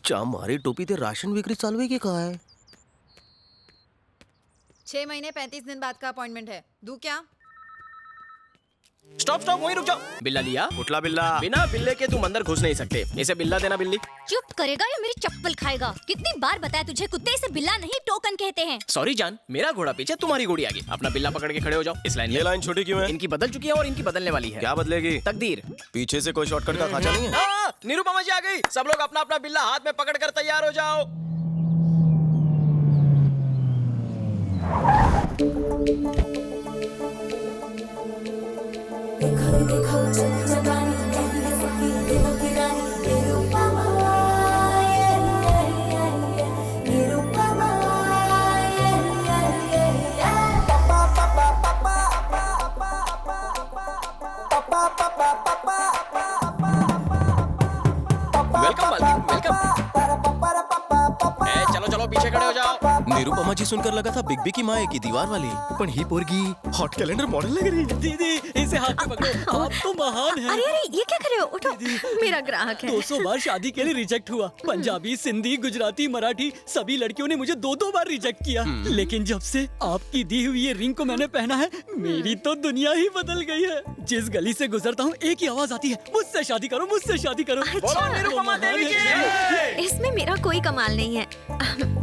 चा मारी टोपी ते राशन विक्री चालू आहे की काय? 6 महीने 35 दिन बाद का अपॉइंटमेंट है, दूं क्या? स्टॉप स्टॉप, वहीं रुक जाओ। बिल्ला लिया? कुठला बिल्ला? बिना बिल्ले के तुम अंदर घुस नहीं सकते। इसे बिल्ला देना बिल्ली। चुप करेगा या मेरी चप्पल खाएगा? कितनी बार बताया तुझे, कुत्ते इसे बिल्ला नहीं टोकन कहते हैं। सॉरी जान, मेरा घोड़ा पीछे तुम्हारी घोड़ी आगे। अपना बिल्ला पकड़ के खड़े हो जाओ। इस लाइन ये लाइन छोटी क्यों है? इनकी बदल चुकी है और इनकी बदलने वाली है। क्या बदलेगी? तकदीर। पीछे से कोई शॉर्टकट का खाचा नहीं है? निरुपमा जी आ गई। सब लोग अपना अपना बिल्ला हाथ में पकड़ कर तैयार हो जाओ। वेलकम मालकिन, वेलकम। चलो चलो पीछे खड़े हो जाओ। निरुपमा जी सुनकर लगा था बिग बी की माँ है की दीवार वाली, पण ही पोरगी हॉट कैलेंडर मॉडल लग रही है। दीदी इसे हाथ में पकड़ो, आप तो महान हैं। अरे अरे ये क्या कर रहे हो? उठो, मेरा ग्राहक है। 200 बार शादी के लिए रिजेक्ट हुआ। पंजाबी, सिंधी, गुजराती, मराठी सभी लड़कियों ने मुझे 2-2 बार रिजेक्ट किया। लेकिन जब से आपकी दी हुई ये रिंग को मैंने पहना है, मेरी तो दुनिया ही बदल गई है। जिस गली से गुजरता हूँ एक ही आवाज आती है, मुझसे शादी करो, मुझसे शादी करो। अच्छा। निरुपमा देवी की। इसमें मेरा कोई कमाल नहीं है,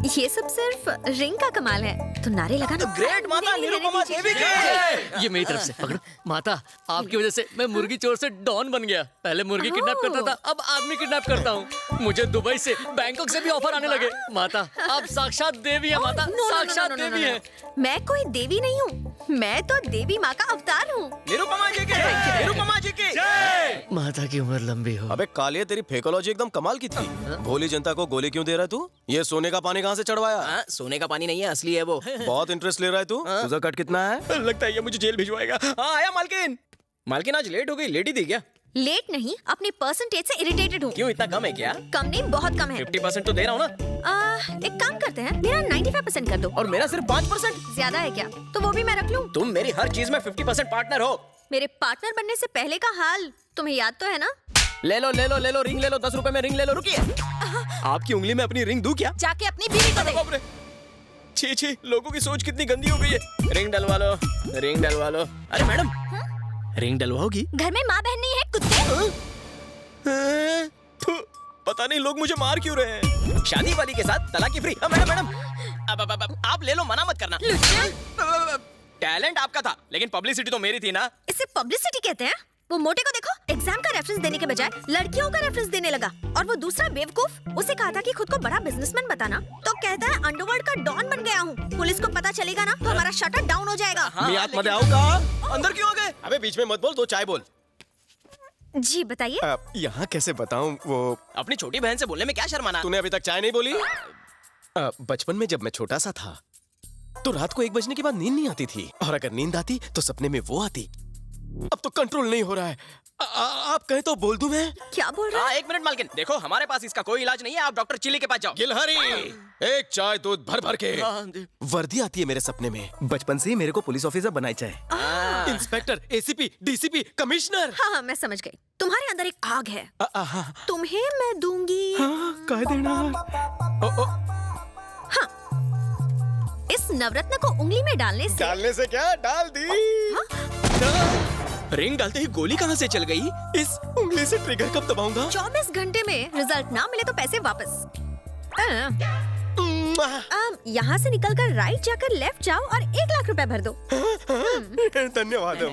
ये सब सिर्फ रिंग का कमाल है। तो नारे लगाना। ग्रेट माता निरुपमा देवी की। ये मेरी तरफ से पकड़ो। माता, आपकी वजह से मैं मुर्गी चोर से डॉन बन गया। पहले मुर्गी किडनैप करता था, अब आदमी किडनैप करता हूँ। मुझे दुबई से, बैंकॉक से भी ऑफर आने लगे। माता, आप साक्षात देवी है। माता, साक्षात देवी है। मैं कोई देवी नहीं हूँ, मैं तो देवी माँ का अवतार हूँ। निरुपमा जी की। निरुपमा जी की। माता की उम्र लंबी हो। अबे कालिया, तेरी फेकोलॉजी एकदम कमाल की थी। भोली जनता को गोली क्यों दे रहा है तू? ये सोने का पानी कहाँ से चढ़वाया? हाँ, सोने का पानी नहीं है, असली है वो। बहुत इंटरेस्ट ले रहा है तू। तुझा कट कितना है? लगता है ये मुझे जेल भिजवाएगा। हाँ आया मालकिन। मालकिन आज लेट हो गई, लेट ही दी क्या? लेट नहीं, अपनी परसेंटेज से इरिटेटेड हूँ। क्यों, इतना कम है क्या? कम नहीं, बहुत कम है। 50% तो दे रहा हूँ ना। एक काम करते हैं, मेरा 95% कर दो। और मेरा सिर्फ 5%। ज्यादा है क्या? तो वो भी मैं रख लूँ। तुम मेरी हर चीज में 50% पार्टनर हो। मेरे पार्टनर बनने से पहले का हाल तुम्हें याद तो है ना? ले लो ले लो ले लो, रिंग ले लो। 10 रुपए में रिंग ले लो। रुकिए, आपकी उंगली में अपनी रिंग दूं क्या? जाके अपनी बीवी को दे। बाप रे, छी छी, लोगों की सोच कितनी गंदी हो गई है। रिंग डलवा लो, रिंग डलवा लो। अरे मैडम, रिंग डलवाओगी? घर में माँ बहन नहीं है, कुत्ते। थू, पता नहीं लोग मुझे मार क्यों रहे हैं। शादी वाली के साथ तलाक फ्री। मैडम मैडम, अब आप ले लो, मना मत करना। टैलेंट आपका था, लेकिन पब्लिसिटी तो मेरी थी ना। इसे पब्लिसिटी कहते हैं? वो मोटे को देखो, एग्जाम का रेफरेंस देने के बजाय लड़कियों का रेफरेंस देने लगा। और वो दूसरा बेवकूफ, उसे कहा था कि खुद को बड़ा बिजनेसमैन बताना, तो कहता है अंडरवर्ल्ड का डॉन बन गया हूँ। पुलिस को पता चलेगा ना तो हमारा शटर डाउन हो जाएगा। मैं आत्मदे आऊंगा। अंदर क्यों आ गए? अबे बीच में मत बोल, 2 चाय बोल। जी बताइए। यहाँ कैसे बताऊँ? वो अपनी छोटी बहन से बोलने में क्या शर्माना? तूने अभी तक चाय नहीं बोली? बचपन में जब मैं छोटा सा था तो रात को 1 बजने के बाद नींद नहीं आती थी, और अगर नींद आती तो सपने में वो आती। अब तो कंट्रोल नहीं हो रहा है। आप कहे तो बोल दूं मैं? क्या बोल रहा है? 1 मिनट मालकिन, देखो हमारे पास इसका कोई इलाज नहीं है। आप डॉक्टर चिल्ली के पास जाओ। गिलहरी, एक चाय दूध भर भर के। वर्दी आती है मेरे सपने में। बचपन से ही मेरे को पुलिस ऑफिसर बनाई चाहे। Inspector, ACP, DCP, commissioner. हाँ, मैं समझ गई। तुम्हारे अंदर एक आग है, तुम्हें मैं दूंगी। कह देना। इस नवरत्न को उंगली में डालने से क्या? डाल दी। रिंग डालते ही गोली कहाँ से चल गई? इस उंगली से ट्रिगर कब दबाऊंगा? 24 घंटे में रिजल्ट ना मिले तो पैसे वापस। यहाँ से निकलकर राइट जाकर लेफ्ट जाओ और 1 लाख रुपए भर दो। धन्यवाद।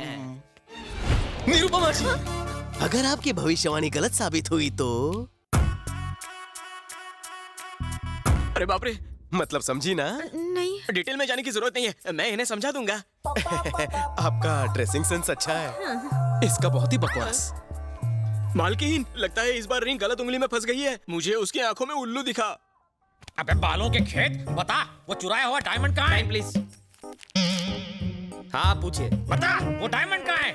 निरुपमा जी, अगर आपकी भविष्यवाणी गलत साबित हुई तो? अरे बाप रे, मतलब समझी ना? नहीं। डिटेल में जाने की जरूरत नहीं है, मैं इन्हें समझा दूंगा। आपका ड्रेसिंग सेंस अच्छा है, इसका बहुत ही बकवास। मालकिन, लगता है इस बार रिंग गलत उंगली में फंस गई है। मुझे उसकी आंखों में उल्लू दिखा। अबे बालों के खेत, बता वो चुराया हुआ डायमंड कहाँ है? प्लीज। हाँ पूछिए। बता वो डायमंड कहाँ है?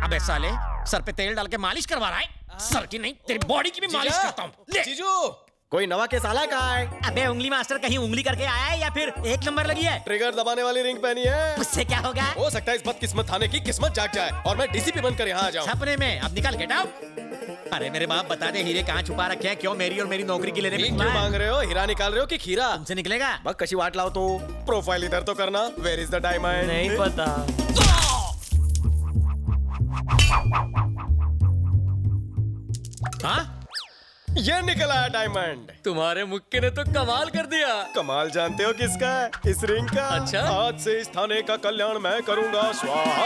अबे साले, सर पे तेल डाल के मालिश करवा रहा है? सर की नहीं, तेरी बॉडी की भी मालिश करता हूँ। जीजू, कोई नवा केस आला का है? अबे उंगली मास्टर कहीं उंगली करके आया है या फिर 1 नंबर लगी है? ट्रिगर दबाने वाली रिंग पहनी है। उससे क्या होगा? हो सकता है इस बदकिस्मत थाने की किस्मत जाग जाए और मैं डीसीपी बनकर यहाँ आ जाऊँ। सपने में। अब निकल, गेट आउट। अरे मेरे बाप बता दे हीरे कहाँ छुपा रखे हैं, क्यों मेरी और मेरी नौकरी की लेने पे क्यों छुपा है? मांग रहे हो? हीरा निकाल रहे हो कि खीरा? तुमसे निकलेगा? बस कशी वाट लाओ तो प्रोफाइल इधर तो करना। Where is the diamond? नहीं पता। हाँ? ये निकला है डायमंड। तुम्हारे मुक्के ने तो कमाल कर दिया। कमाल जानते हो किसका है? इस रिंग का। अच्छा? आज से इस थाने का कल्याण मैं करूंगा स्वाहा।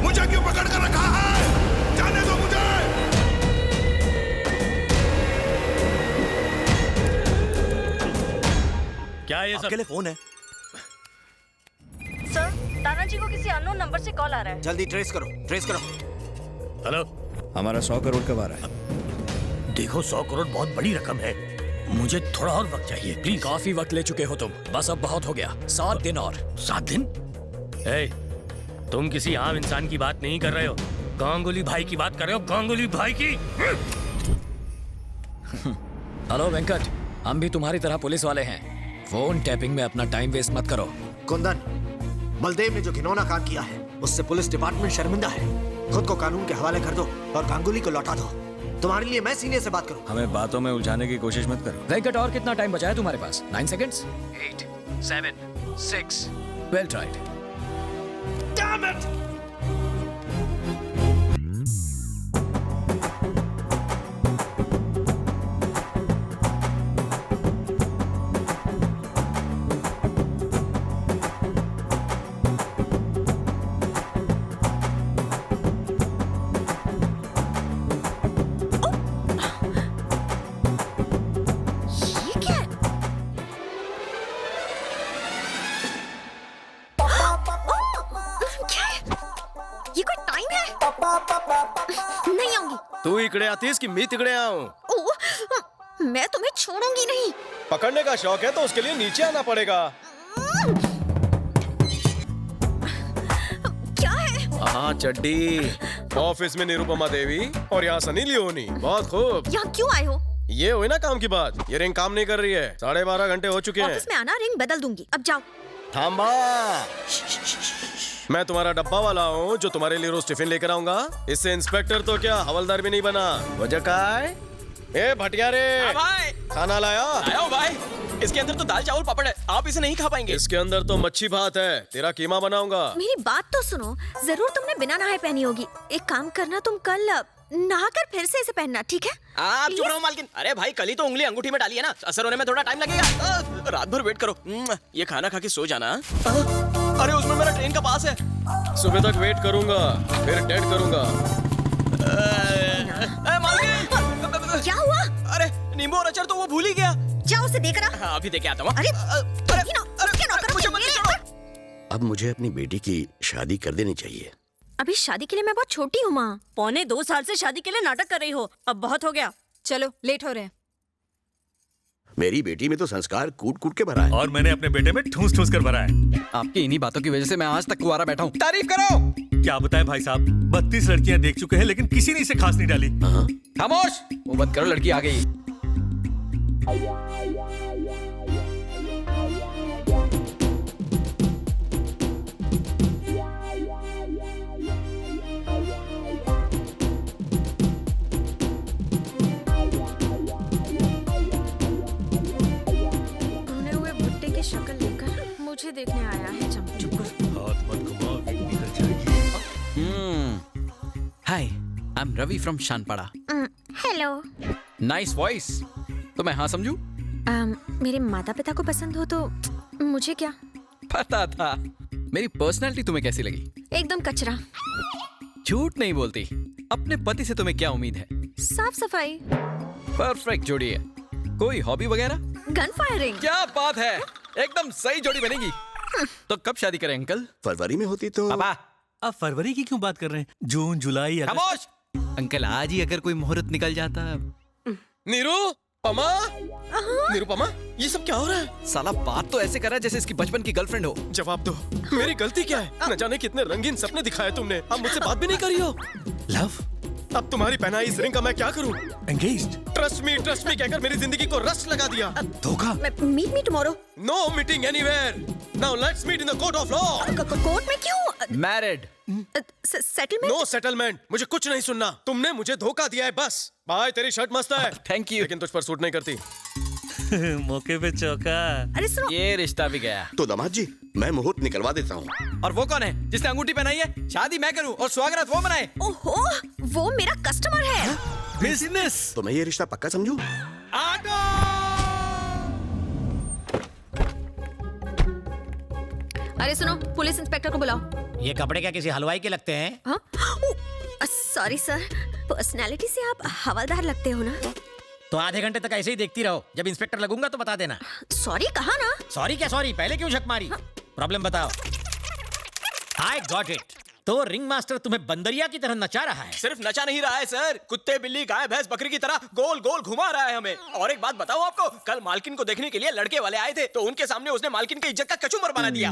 मुझे क्यों पकड़ कर रखा है? जाने दो मुझे। क्या ये सब? आपके लिए फोन है। सर, तानाजी को किसी अननोन नंबर से कॉल आ रहा है। जल्दी ट्रेस करो, ट्रेस करो। हेलो, हमारा 100 करोड़ कब आ रहा है? देखो 100 करोड़ बहुत बड़ी रकम है, मुझे थोड़ा और वक्त चाहिए प्लीज। काफी वक्त ले चुके हो तुम, बस अब बहुत हो गया। 7 दिन और। 7 दिन? तुम किसी आम इंसान की बात नहीं कर रहे हो, गांगुली भाई की बात कर रहे हो, गांगुली भाई की। हेलो वेंकट, हम भी तुम्हारी तरह पुलिस वाले हैं। फोन टैपिंग में अपना टाइम वेस्ट मत करो। कुंदन, बलदेव ने जो घिनौना काम किया है उससे पुलिस डिपार्टमेंट शर्मिंदा है। खुद को कानून के हवाले कर दो और गांगुली को लौटा दो। तुम्हारे लिए मैं सीने से बात करूं। हमें बातों में उलझाने की कोशिश मत करो। वेंकट, और कितना टाइम बचा है तुम्हारे पास? 9 seconds. 8, 7, 6। Well tried. Damn it! ये क्या है? क्या है? ये कोई टाइम है? नहीं आऊंगी। तू इकड़े आतीस कि मैं तिकड़े आऊं? ओह, मैं तुम्हें छोड़ूंगी नहीं। पकड़ने का शौक है तो उसके लिए नीचे आना पड़ेगा। क्या है? हाँ चड्डी। ऑफिस में निरुपमा देवी और यहाँ सनी लियोनी। बहुत खूब। यहाँ क्यों आए हो? ये हुई ना काम की बात। ये रिंग काम नहीं कर रही है। 12:30 घंटे हो चुके हैं। ऑफिस में आना, रिंग बदल दूंगी। अब जाओ। थांबा। मैं तुम्हारा डब्बा वाला हूँ जो तुम्हारे लिए रोज टिफिन लेकर आऊंगा। इससे इंस्पेक्टर तो क्या हवलदार भी नहीं बना। वजह का है? ए भटिया रे, हाँ भाई, खाना लाया? आया हूँ भाई। इसके अंदर तो दाल चावल पापड़ है, आप इसे नहीं खा पाएंगे। इसके अंदर तो मच्छी भात है। तेरा कीमा बनाऊंगा। मेरी बात तो सुनो। जरूर तुमने बिना नहाए पहनी होगी। एक काम करना, तुम कल नहाकर फिर से इसे पहनना, ठीक है? आप चुप रहो मालकिन। अरे भाई, कल ही तो उंगली अंगूठी में डाली है ना, असर होने में थोड़ा टाइम लगेगा। रात भर वेट करो। ये खाना खा के सो जाना। अरे उसमें मेरा ट्रेन का पास है। सुबह तक वेट करूंगा, फिर डेट करूंगा। मालकिन, क्या हुआ? अरे नींबू और अचार तो वो भूल ही गया। जाओ उसे देकर आ। हाँ, अभी देके आता हूँ। अरे, अरे, उसके नौकरों मुझे के मत मेरे- छोड़ो। अब मुझे अपनी बेटी की शादी कर देनी चाहिए। अभी शादी के लिए मैं बहुत छोटी हूँ माँ। 2.25 साल से शादी के लिए नाटक कर रही हो, अब बहुत हो गया। चलो, लेट हो रहे हैं। मेरी बेटी में तो संस्कार कूट कूट के भरा है। और मैंने अपने बेटे में ठूस ठूस कर भरा है। आपकी इन्हीं बातों की वजह से मैं आज तक कुंवारा बैठा हूँ। तारीफ करो। क्या बताएं भाई साहब, 32 लड़कियां देख चुके हैं लेकिन किसी ने इसे खास नहीं डाली। खामोश, वो बंद करो, लड़की आ गई। भुने हुए भुट्टे की शक्ल लेकर मुझे देखने आया है चमचुकुर। हाथ मत घुमाओ, विग निकल जाएगी। Hi, I am Ravi from Sanpada. Hello. Nice voice. तो मैं हाँ समझू? मेरे माता पिता को पसंद हो तो मुझे क्या? पता था। मेरी पर्सनालिटी तुम्हें कैसी लगी? एकदम कचरा। झूठ नहीं बोलती। अपने पति से तुम्हें क्या उम्मीद है? साफ सफाई। परफेक्ट जोड़ी है। कोई हॉबी वगैरह? Gun firing. क्या बात है, एकदम सही जोड़ी बनेगी। तो कब शादी करें अंकल? फरवरी में होती तो। पापा। अब फरवरी की क्यों बात कर रहे हैं? जून, जुलाई, अगस्त। खामोश। अंकल, आज ही अगर कोई मुहूर्त निकल जाता। निरुपमा, निरुपमा, ये सब क्या हो रहा है? साला बात तो ऐसे कर रहा है जैसे इसकी बचपन की गर्लफ्रेंड हो। जवाब दो, मेरी गलती क्या है? न जाने कितने रंगीन सपने दिखाए तुमने, अब मुझसे बात भी नहीं करी हो। लव, अब तुम्हारी पहनाई इस रिंग का मैं क्या करूं? एंगेज्ड। ट्रस्ट मी कहकर मेरी जिंदगी को रस लगा दिया। धोखा। Meet me tomorrow. No meeting anywhere. Now let's meet in the court of law. Court में क्यों? मैरिड। सेटलमेंट? No settlement. मुझे कुछ नहीं सुनना। तुमने मुझे धोखा दिया है बस। बाय, तेरी शर्ट मस्त है। Thank you. लेकिन तुझ पर सूट नहीं करती। मौके पे चौका। अरे सुनो, ये रिश्ता भी गया। तो दामाद जी, मैं मुहूर्त निकलवा देता हूँ। और वो कौन है जिसने अंगूठी पहनाई है? शादी मैं करूं और स्वागत वो मनाए। ओहो, वो मेरा कस्टमर है। बिजनेस। तो मैं ये रिश्ता पक्का समझूं? आगो। अरे सुनो, पुलिस इंस्पेक्टर को बुलाओ। ये कपड़े क्या किसी हलवाई के लगते हैं? सॉरी सर, पर्सनालिटी से आप हवलदार लगते हो ना। तो आधे घंटे तक ऐसे ही देखती रहो, जब इंस्पेक्टर लगूंगा तो बता देना। सॉरी कहा ना। सॉरी क्या सॉरी, पहले क्यों शक मारी? प्रॉब्लम बताओ। I got it. तो रिंग मास्टर तुम्हें बंदरिया की तरह नचा रहा है। सिर्फ नचा नहीं रहा है सर, कुत्ते बिल्ली गाय भैंस बकरी की तरह गोल गोल घुमा रहा है हमें। और एक बात बताऊं आपको, कल मालकिन को देखने के लिए लड़के वाले आए थे, तो उनके सामने उसने मालकिन की इज्जत का कचूमर बना दिया।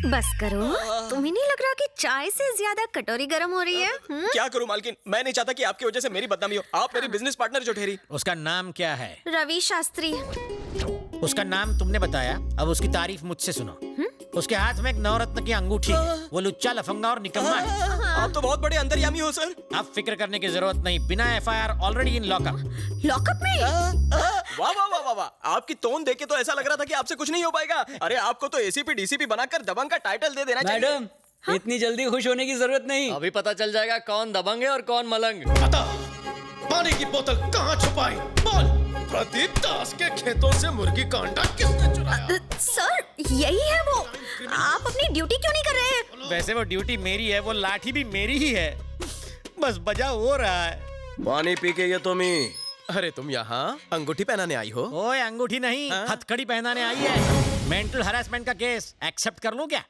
बस करो, तुम्हें नहीं लग रहा कि चाय से ज्यादा कटोरी गर्म हो रही है? क्या करूं मालकिन, मैं नहीं चाहता कि आपकी वजह से मेरी बदनामी हो। आप मेरी बिजनेस पार्टनर जो ठहरी। उसका नाम क्या है? रवि शास्त्री। उसका नाम तुमने बताया, अब उसकी तारीफ मुझसे सुनो। उसके हाथ में एक नवरत्न की अंगूठी है। वो लुच्चा लफंगा और निकम्मा है। आप तो बहुत बड़े अंतर्यामी हो सर। अब फिक्र करने की जरूरत नहीं, बिना FIR already in lockup. Lockup में? वाह वाह वाह वाह वाह, आपकी टोन देख के तो ऐसा लग रहा था कि आपसे कुछ नहीं हो पाएगा। अरे आपको तो एसीपी डीसीपी बनाकर दबंग का टाइटल दे देना चाहिए। मैडम, इतनी जल्दी खुश होने की जरूरत नहीं। अभी पता चल जाएगा कौन दबंग है और कौन मलंग। बता, पानी की बोतल कहाँ छुपाई? बोल। प्रदीप दास के खेतों से मुर्गी का अंडा किसने चुराया? सर, यही है वो। आप अपनी ड्यूटी क्यों नहीं कर रहे हैं? वैसे वो ड्यूटी मेरी है, वो लाठी भी मेरी ही है, बस बजा हो रहा है। पानी पी के ये तुम ही। अरे तुम यहाँ अंगूठी पहनाने आई हो? ओए अंगूठी नहीं, हथकड़ी पहनाने आई है। मेंटल हरासमेंट का केस एक्सेप्ट कर लूं क्या?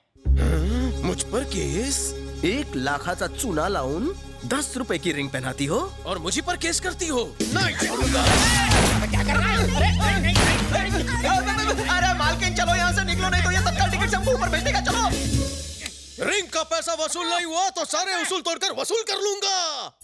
मुझ पर केस? 1 लाखाचा चुना लावून 10 रुपए की रिंग पहनाती हो और मुझी पर केस करती हो? नहीं छोड़ूंगा। क्या कर रहा है? अरे मालकिन चलो यहाँ से निकलो, नहीं तो ये तत्काल टिकट से हमको ऊपर भेज देगा। चलो। रिंग का पैसा वसूल नहीं हुआ तो सारे उसूल तोड़कर वसूल कर लूंगा।